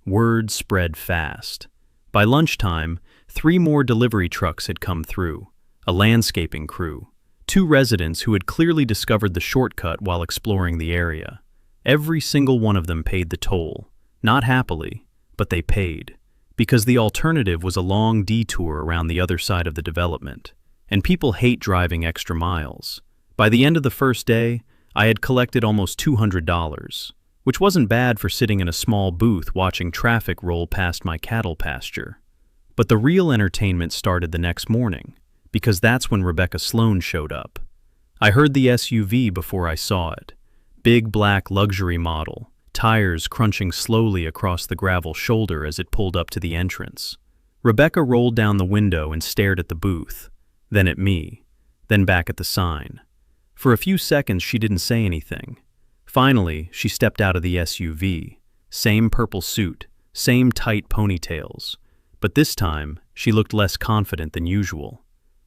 word spread fast. By lunchtime, 3 more delivery trucks had come through, a landscaping crew, 2 residents who had clearly discovered the shortcut while exploring the area. Every single one of them paid the toll, not happily, but they paid, because the alternative was a long detour around the other side of the development, and people hate driving extra miles. By the end of the first day, I had collected almost $200, which wasn't bad for sitting in a small booth watching traffic roll past my cattle pasture. But the real entertainment started the next morning, because that's when Rebecca Sloan showed up. I heard the SUV before I saw it. Big black luxury model, tires crunching slowly across the gravel shoulder as it pulled up to the entrance. Rebecca rolled down the window and stared at the booth, then at me, then back at the sign. For a few seconds she didn't say anything. Finally, she stepped out of the SUV. Same purple suit, same tight ponytails. But this time, she looked less confident than usual.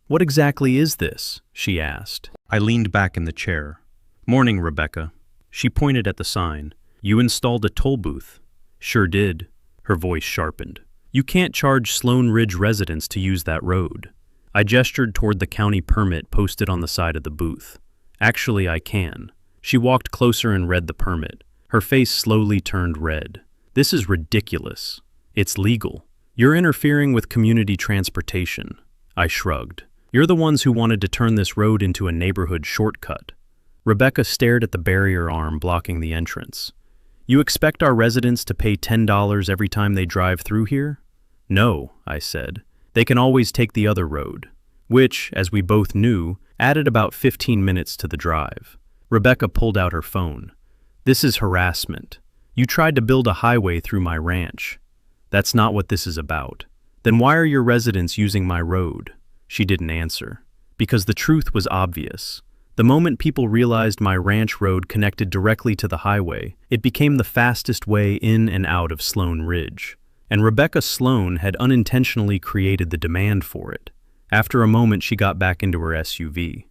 "What exactly is this?" she asked. I leaned back in the chair. "Morning, Rebecca." She pointed at the sign. "You installed a toll booth." "Sure did." Her voice sharpened. "You can't charge Sloan Ridge residents to use that road." I gestured toward the county permit posted on the side of the booth. "Actually, I can." She walked closer and read the permit. Her face slowly turned red. "This is ridiculous. It's legal. You're interfering with community transportation." I shrugged. "You're the ones who wanted to turn this road into a neighborhood shortcut." Rebecca stared at the barrier arm blocking the entrance. "You expect our residents to pay $10 every time they drive through here?" "No," I said. "They can always take the other road," which, as we both knew, added about 15 minutes to the drive. Rebecca pulled out her phone. "This is harassment. You tried to build a highway through my ranch. That's not what this is about. Then why are your residents using my road?" She didn't answer. Because the truth was obvious. The moment people realized my ranch road connected directly to the highway, it became the fastest way in and out of Sloan Ridge. And Rebecca Sloan had unintentionally created the demand for it. After a moment, she got back into her SUV.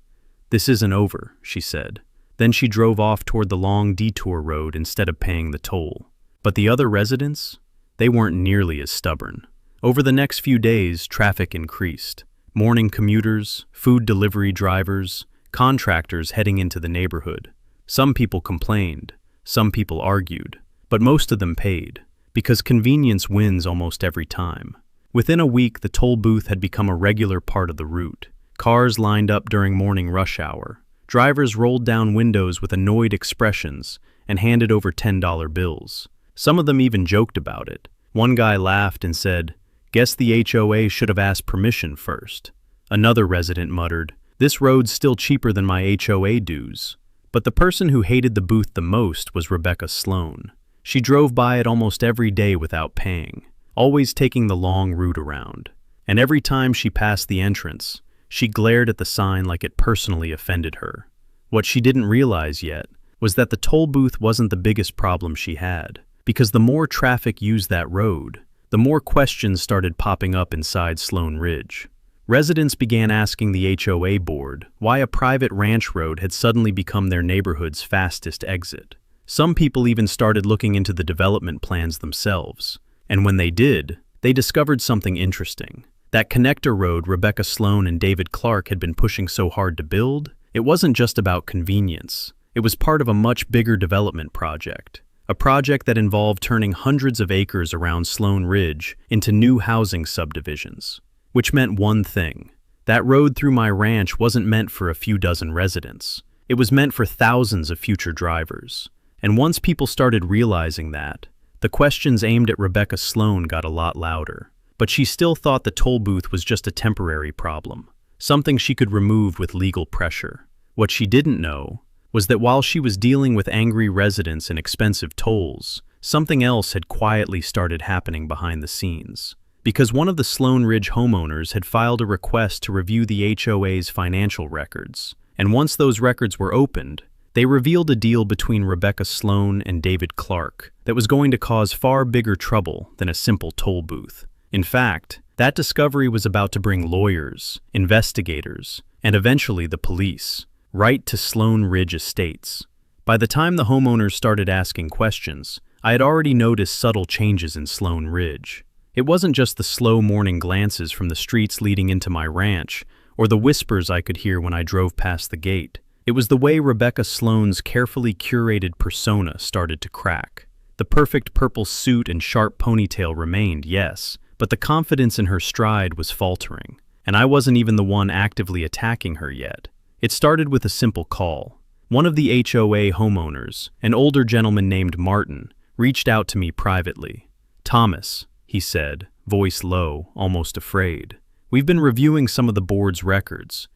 "This isn't over," she said. Then she drove off toward the long detour road instead of paying the toll. But the other residents? They weren't nearly as stubborn. Over the next few days, traffic increased. Morning commuters, food delivery drivers, contractors heading into the neighborhood. Some people complained, some people argued, but most of them paid, because convenience wins almost every time. Within a week, the toll booth had become a regular part of the route. Cars lined up during morning rush hour. Drivers rolled down windows with annoyed expressions and handed over $10 bills. Some of them even joked about it. One guy laughed and said, "Guess the HOA should have asked permission first." Another resident muttered, "This road's still cheaper than my HOA dues." But the person who hated the booth the most was Rebecca Sloan. She drove by it almost every day without paying, always taking the long route around. And every time she passed the entrance, she glared at the sign like it personally offended her. What she didn't realize yet was that the toll booth wasn't the biggest problem she had, because the more traffic used that road, the more questions started popping up inside Sloan Ridge. Residents began asking the HOA board why a private ranch road had suddenly become their neighborhood's fastest exit. Some people even started looking into the development plans themselves. And when they did, they discovered something interesting. That connector road Rebecca Sloan and David Clark had been pushing so hard to build, it wasn't just about convenience. It was part of a much bigger development project. A project that involved turning hundreds of acres around Sloan Ridge into new housing subdivisions. Which meant one thing. That road through my ranch wasn't meant for a few dozen residents. It was meant for thousands of future drivers. And once people started realizing that, the questions aimed at Rebecca Sloan got a lot louder. But she still thought the toll booth was just a temporary problem, something she could remove with legal pressure. What she didn't know was that while she was dealing with angry residents and expensive tolls, something else had quietly started happening behind the scenes. Because one of the Sloan Ridge homeowners had filed a request to review the HOA's financial records, and once those records were opened, they revealed a deal between Rebecca Sloan and David Clark that was going to cause far bigger trouble than a simple toll booth. In fact, that discovery was about to bring lawyers, investigators, and eventually the police, right to Sloan Ridge Estates. By the time the homeowners started asking questions, I had already noticed subtle changes in Sloan Ridge. It wasn't just the slow morning glances from the streets leading into my ranch, or the whispers I could hear when I drove past the gate. It was the way Rebecca Sloan's carefully curated persona started to crack. The perfect purple suit and sharp ponytail remained, yes, but the confidence in her stride was faltering, and I wasn't even the one actively attacking her yet. It started with a simple call. One of the HOA homeowners, an older gentleman named Martin, reached out to me privately. "Thomas," he said, voice low, almost afraid. "We've been reviewing some of the board's records.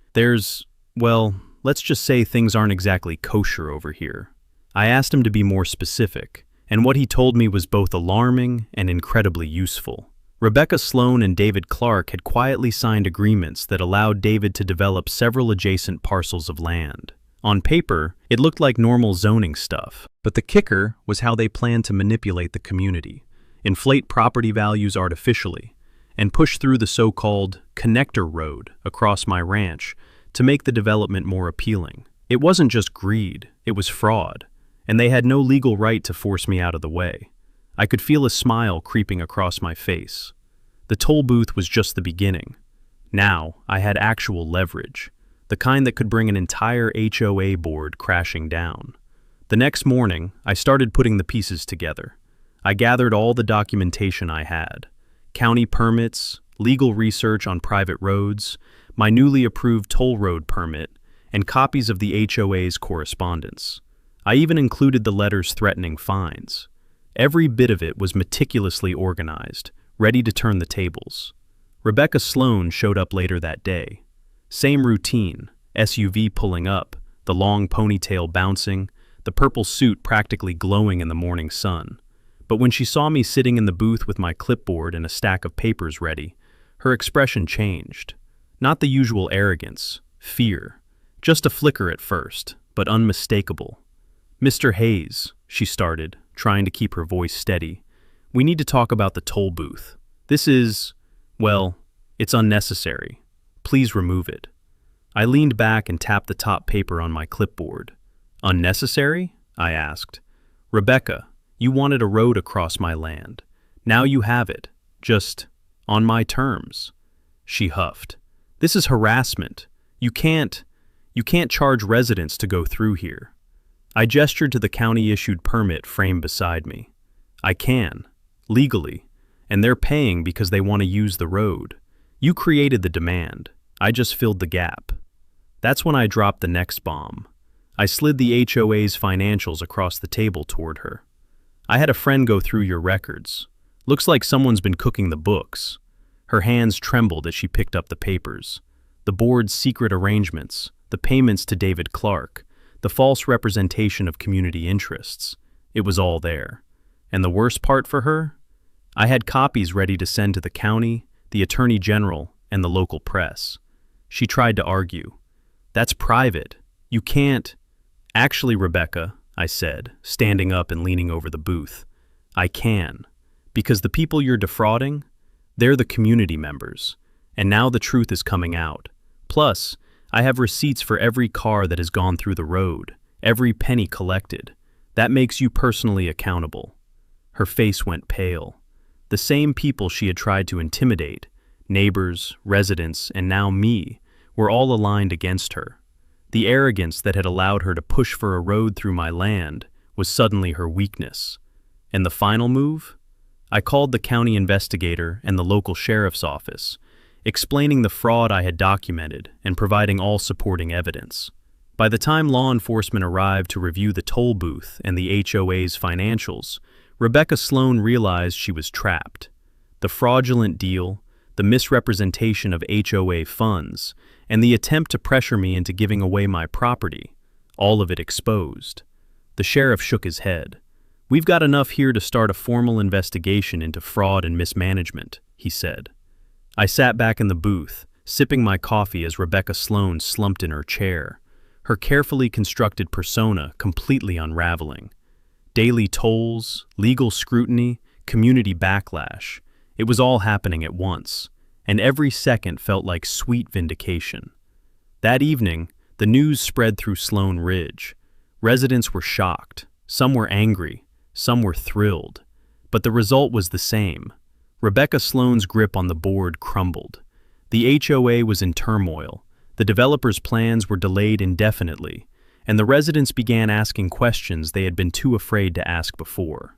Well, let's just say things aren't exactly kosher over here." I asked him to be more specific, and what he told me was both alarming and incredibly useful. Rebecca Sloan and David Clark had quietly signed agreements that allowed David to develop several adjacent parcels of land. On paper, it looked like normal zoning stuff, but the kicker was how they planned to manipulate the community, inflate property values artificially, and push through the so-called connector road across my ranch to make the development more appealing. It wasn't just greed, it was fraud, and they had no legal right to force me out of the way. I could feel a smile creeping across my face. The toll booth was just the beginning. Now, I had actual leverage, the kind that could bring an entire HOA board crashing down. The next morning, I started putting the pieces together. I gathered all the documentation I had: county permits, legal research on private roads, my newly approved toll road permit, and copies of the HOA's correspondence. I even included the letters threatening fines. Every bit of it was meticulously organized, ready to turn the tables. Rebecca Sloan showed up later that day. Same routine: SUV pulling up, the long ponytail bouncing, the purple suit practically glowing in the morning sun. But when she saw me sitting in the booth with my clipboard and a stack of papers ready, her expression changed. Not the usual arrogance, fear. Just a flicker at first, but unmistakable. "Mr. Hayes," she started, trying to keep her voice steady, "we need to talk about the toll booth. This is, well, it's unnecessary. Please remove it." I leaned back and tapped the top paper on my clipboard. "Unnecessary?" I asked. "Rebecca, you wanted a road across my land. Now you have it, just on my terms." She huffed. "This is harassment. You can't charge residents to go through here." I gestured to the county-issued permit framed beside me. "I can, legally, and they're paying because they want to use the road. You created the demand. I just filled the gap." That's when I dropped the next bomb. I slid the HOA's financials across the table toward her. "I had a friend go through your records. Looks like someone's been cooking the books." Her hands trembled as she picked up the papers. The board's secret arrangements, the payments to David Clark, the false representation of community interests. It was all there. And the worst part for her? I had copies ready to send to the county, the attorney general, and the local press. She tried to argue. "That's private. You can't—" "Actually, Rebecca," I said, standing up and leaning over the booth, "I can. Because the people you're defrauding, they're the community members. And now the truth is coming out. Plus, I have receipts for every car that has gone through the road, every penny collected. That makes you personally accountable." Her face went pale. The same people she had tried to intimidate, neighbors, residents, and now me, were all aligned against her. The arrogance that had allowed her to push for a road through my land was suddenly her weakness. And the final move? I called the county investigator and the local sheriff's office, explaining the fraud I had documented and providing all supporting evidence. By the time law enforcement arrived to review the toll booth and the HOA's financials, Rebecca Sloan realized she was trapped. The fraudulent deal, the misrepresentation of HOA funds, and the attempt to pressure me into giving away my property, all of it exposed. The sheriff shook his head. "We've got enough here to start a formal investigation into fraud and mismanagement," he said. I sat back in the booth, sipping my coffee as Rebecca Sloan slumped in her chair, her carefully constructed persona completely unraveling. Daily tolls, legal scrutiny, community backlash. It was all happening at once, and every second felt like sweet vindication. That evening, the news spread through Sloan Ridge. Residents were shocked, some were angry, some were thrilled, but the result was the same. Rebecca Sloan's grip on the board crumbled. The HOA was in turmoil, the developers' plans were delayed indefinitely, and the residents began asking questions they had been too afraid to ask before.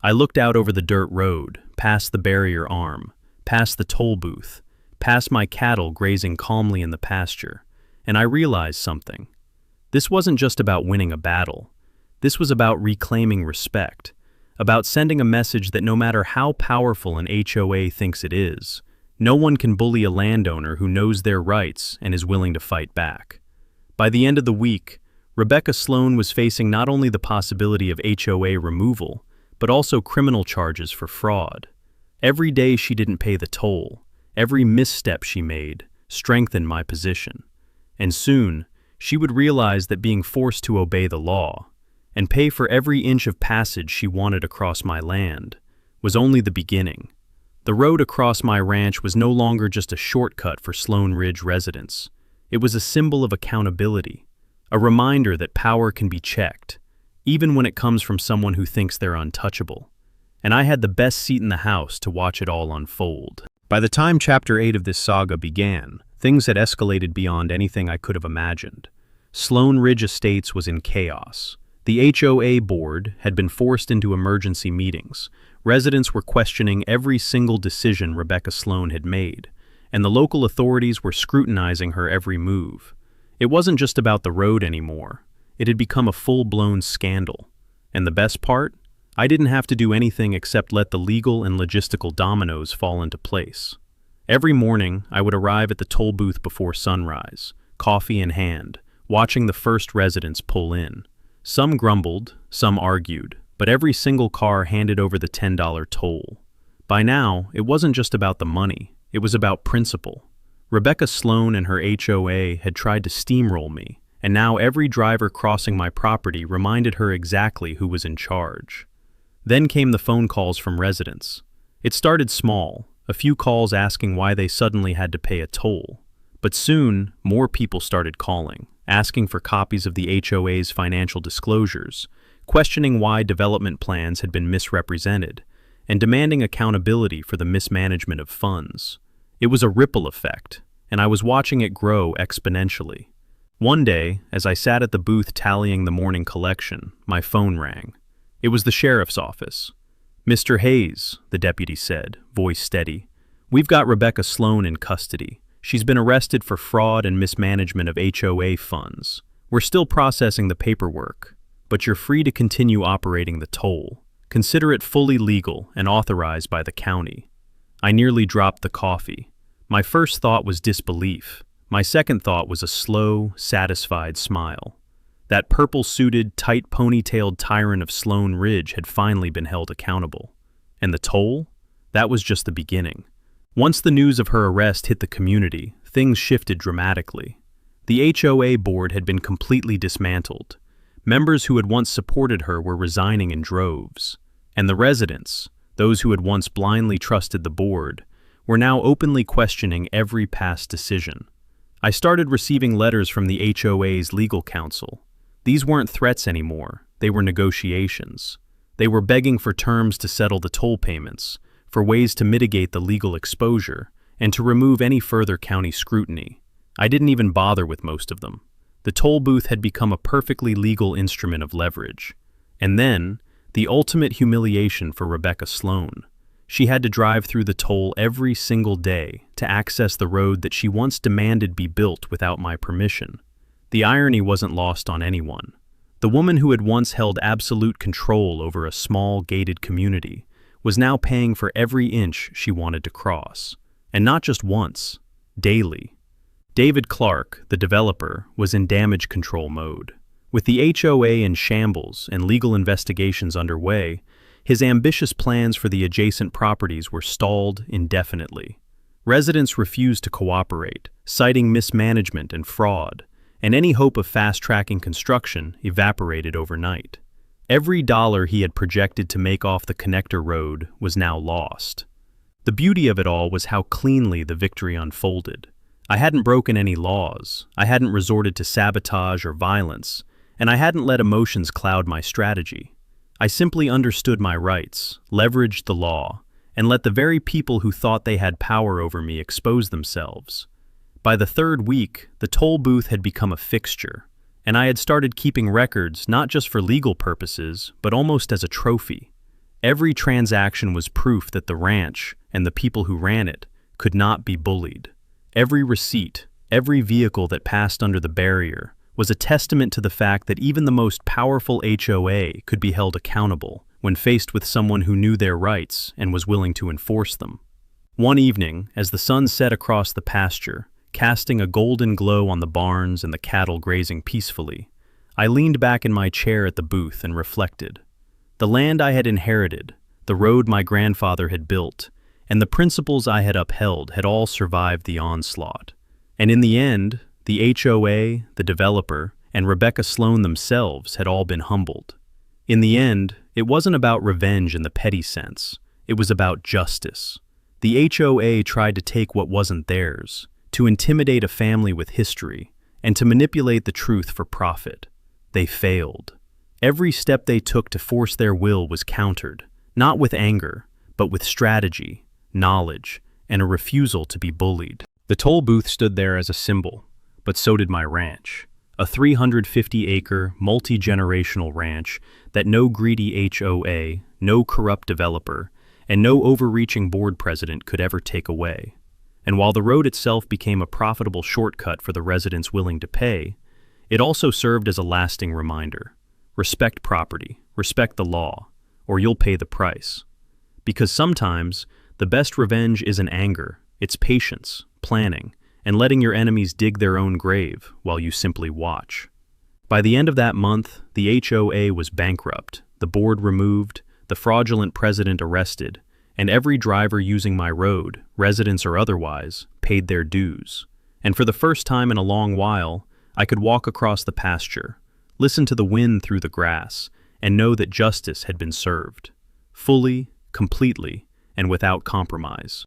I looked out over the dirt road, past the barrier arm, past the toll booth, past my cattle grazing calmly in the pasture, and I realized something. This wasn't just about winning a battle. This was about reclaiming respect, about sending a message that no matter how powerful an HOA thinks it is, no one can bully a landowner who knows their rights and is willing to fight back. By the end of the week, Rebecca Sloan was facing not only the possibility of HOA removal, but also criminal charges for fraud. Every day she didn't pay the toll, every misstep she made, strengthened my position. And soon, she would realize that being forced to obey the law, and pay for every inch of passage she wanted across my land, was only the beginning. The road across my ranch was no longer just a shortcut for Sloan Ridge residents. It was a symbol of accountability, a reminder that power can be checked, even when it comes from someone who thinks they're untouchable. And I had the best seat in the house to watch it all unfold. By the time Chapter 8 of this saga began, things had escalated beyond anything I could have imagined. Sloan Ridge Estates was in chaos. The HOA board had been forced into emergency meetings. Residents were questioning every single decision Rebecca Sloan had made, and the local authorities were scrutinizing her every move. It wasn't just about the road anymore. It had become a full-blown scandal. And the best part? I didn't have to do anything except let the legal and logistical dominoes fall into place. Every morning, I would arrive at the toll booth before sunrise, coffee in hand, watching the first residents pull in. Some grumbled, some argued, but every single car handed over the $10 toll. By now, it wasn't just about the money, it was about principle. Rebecca Sloan and her HOA had tried to steamroll me, and now every driver crossing my property reminded her exactly who was in charge. Then came the phone calls from residents. It started small, a few calls asking why they suddenly had to pay a toll. But soon, more people started calling, asking for copies of the HOA's financial disclosures, questioning why development plans had been misrepresented, and demanding accountability for the mismanagement of funds. It was a ripple effect, and I was watching it grow exponentially. One day, as I sat at the booth tallying the morning collection, my phone rang. It was the sheriff's office. "Mr. Hayes," the deputy said, voice steady, "we've got Rebecca Sloan in custody. She's been arrested for fraud and mismanagement of HOA funds. We're still processing the paperwork, but you're free to continue operating the toll. Consider it fully legal and authorized by the county." I nearly dropped the coffee. My first thought was disbelief. My second thought was a slow, satisfied smile. That purple-suited, tight ponytailed tyrant of Sloan Ridge had finally been held accountable. And the toll? That was just the beginning. Once the news of her arrest hit the community, things shifted dramatically. The HOA board had been completely dismantled. Members who had once supported her were resigning in droves. And the residents, those who had once blindly trusted the board, were now openly questioning every past decision. I started receiving letters from the HOA's legal counsel. These weren't threats anymore, they were negotiations. They were begging for terms to settle the toll payments, for ways to mitigate the legal exposure, and to remove any further county scrutiny. I didn't even bother with most of them. The toll booth had become a perfectly legal instrument of leverage. And then, the ultimate humiliation for Rebecca Sloan. She had to drive through the toll every single day to access the road that she once demanded be built without my permission. The irony wasn't lost on anyone. The woman who had once held absolute control over a small, gated community was now paying for every inch she wanted to cross. And not just once, daily. David Clark, the developer, was in damage control mode. With the HOA in shambles and legal investigations underway, his ambitious plans for the adjacent properties were stalled indefinitely. Residents refused to cooperate, citing mismanagement and fraud, and any hope of fast-tracking construction evaporated overnight. Every dollar he had projected to make off the connector road was now lost. The beauty of it all was how cleanly the victory unfolded. I hadn't broken any laws, I hadn't resorted to sabotage or violence, and I hadn't let emotions cloud my strategy. I simply understood my rights, leveraged the law, and let the very people who thought they had power over me expose themselves. By the third week, the toll booth had become a fixture, and I had started keeping records not just for legal purposes, but almost as a trophy. Every transaction was proof that the ranch, and the people who ran it, could not be bullied. Every receipt, every vehicle that passed under the barrier, was a testament to the fact that even the most powerful HOA could be held accountable when faced with someone who knew their rights and was willing to enforce them. One evening, as the sun set across the pasture, casting a golden glow on the barns and the cattle grazing peacefully, I leaned back in my chair at the booth and reflected. The land I had inherited, the road my grandfather had built, and the principles I had upheld had all survived the onslaught. And in the end, the HOA, the developer, and Rebecca Sloan themselves had all been humbled. In the end, it wasn't about revenge in the petty sense. It was about justice. The HOA tried to take what wasn't theirs, to intimidate a family with history, and to manipulate the truth for profit. They failed. Every step they took to force their will was countered, not with anger, but with strategy, knowledge, and a refusal to be bullied. The toll booth stood there as a symbol, but so did my ranch, a 350-acre, multi-generational ranch that no greedy HOA, no corrupt developer, and no overreaching board president could ever take away. And while the road itself became a profitable shortcut for the residents willing to pay, it also served as a lasting reminder. Respect property, respect the law, or you'll pay the price. Because sometimes, the best revenge isn't anger, it's patience, planning, and letting your enemies dig their own grave while you simply watch. By the end of that month, the HOA was bankrupt, the board removed, the fraudulent president arrested, and every driver using my road, residents or otherwise, paid their dues. And for the first time in a long while, I could walk across the pasture, listen to the wind through the grass, and know that justice had been served. Fully, completely, and without compromise.